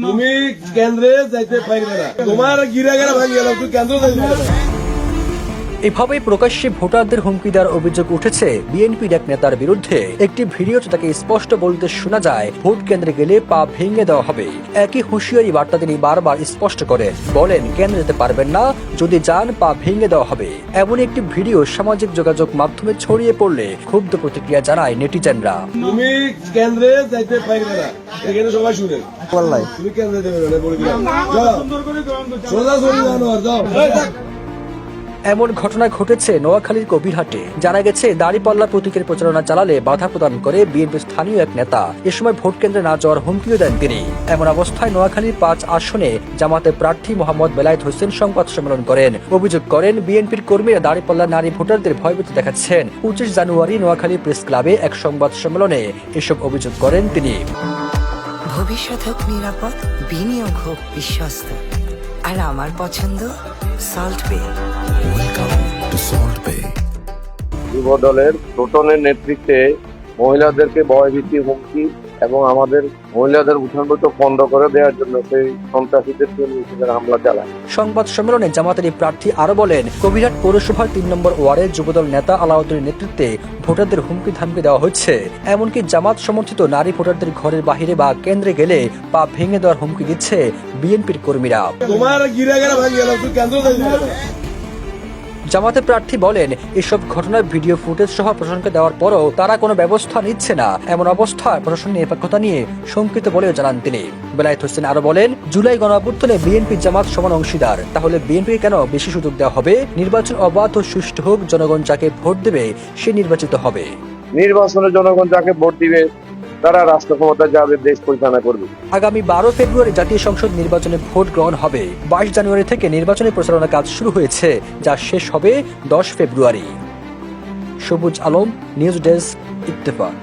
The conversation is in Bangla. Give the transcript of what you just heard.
তুমি কেন্দ্রে যাইতে পারবে না, তোমার গিরাগারা ভাঙিয়ে গেল, তুই কেন্দ্র যাইতে পারবে না। এভাবে প্রকাশ্যে ভোটারদের হুমকি দেওয়ার অভিযোগ উঠেছে বিএনপির এক নেতার বিরুদ্ধে। একটি ভিডিওতে তাকে স্পষ্ট বলতে শোনা যায়, ভোট কেন্দ্রে গেলে পা ভেঙে দেওয়া হবে। একই হুঁশিয়ারি বার্তা তিনি বারবার স্পষ্ট করেন, বলেন কেন্দ্রে যেতে পারবেন না, যদি যান পা ভেঙে দেওয়া হবে। এমন একটি ভিডিও সামাজিক যোগাযোগ মাধ্যমে ছড়িয়ে পড়লে ক্ষুব্ধ প্রতিক্রিয়া জানায় নেটিজেনরা। তুমি কেন্দ্রে যাইতে পারবে না, এখানে সবাই শুনে তুমি কেন্দ্রে যাবে না, বলে দিলাম সোজা চলে যাও আর যাও। এমন ঘটনা ঘটেছে নোয়াখালীর কবিরহাটে। জানা গেছে, দাড়িপাল্লা প্রতীকের প্রচারণা চালালে বাধা প্রদান করে বিএনপির স্থানীয় এক নেতা। এ সময় ভোট কেন্দ্রে না যাওয়ার হুমকিও দেন তিনি। এমন অবস্থায় নোয়াখালীর ৫ আসনে জামাতের প্রার্থী মোহাম্মদ বেলায়েত হোসেন সংবাদ সম্মেলন করেন। অভিযোগ করেন, বিএনপির কর্মীরা দাড়িপাল্লা নারী ভোটারদের ভয়ভীতি দেখাচ্ছেন। ২৫ জানুয়ারি নোয়াখালী প্রেস ক্লাবে এক সংবাদ সম্মেলনে এসব অভিযোগ করেন তিনি। ভবিষ্যৎ হোক নিরাপদ, বিনিয়োগ হোক বিশ্বস্ত, আর আমার পছন্দ সল্ট বে। যুব দলের টোটনের নেতৃত্বে মহিলাদেরকে ভয়ভীতি, হুমকি এবং আমাদের মহিলাদের উঠান বৈঠক বন্ধ করে দেওয়ার জন্য সেই সন্ত্রাসীদের হামলা চালায়। সংবাদ সম্মেলনে জামাতের এই প্রার্থী আরো বলেন, কবিরহাট পৌরসভার ৩ নম্বর ওয়ার্ডের যুবদল নেতা আলাউদ্দিনের নেতৃত্বে ভোটারদের হুমকি ধামকি দেওয়া হচ্ছে। এমনকি জামাত সমর্থিত নারী ভোটারদের ঘরের বাহিরে বা কেন্দ্রে গেলে পা ভেঙে দেওয়ার হুমকি দিচ্ছে বিএনপির কর্মীরা। তোমার গিরাগারা ভাঙিয়ে গেল, তুই কেন্দ্র যাইতে পারবে না। জামাতের প্রার্থী বলেন, এসব ঘটনার ভিডিও ফুটেজ সহ প্রশাসনকে দেওয়ার পরও তারা কোনো ব্যবস্থা নিচ্ছে না। এমন অবস্থায় প্রশাসনের নিরপেক্ষতা নিয়ে শঙ্কিত বলেও জানান তিনি। বেলায়েত হোসেন আরো বলেন, জুলাই গণঅভ্যুত্থানে বিএনপি জামাত সমান অংশীদার, তাহলে বিএনপিকে কেন বেশি সুযোগ দেওয়া হবে? নির্বাচন অবাধ ও সুষ্ঠু হোক, জনগণ যাকে ভোট দেবে সে নির্বাচিত হবে। নির্বাচনে জনগণ যাকে ভোট দিবে তারা রাষ্ট্র ক্ষমতা যাবে, দেশ পরিচালনা করবে। আগামী ১২ ফেব্রুয়ারি জাতীয় সংসদ নির্বাচনে ভোট গ্রহণ হবে। ২২ জানুয়ারি থেকে নির্বাচনী প্রচারণা কাজ শুরু হয়েছে, যা শেষ হবে ১০ ফেব্রুয়ারি। সবুজ আলম, নিউজ ডেস্ক, ইত্তেফাক।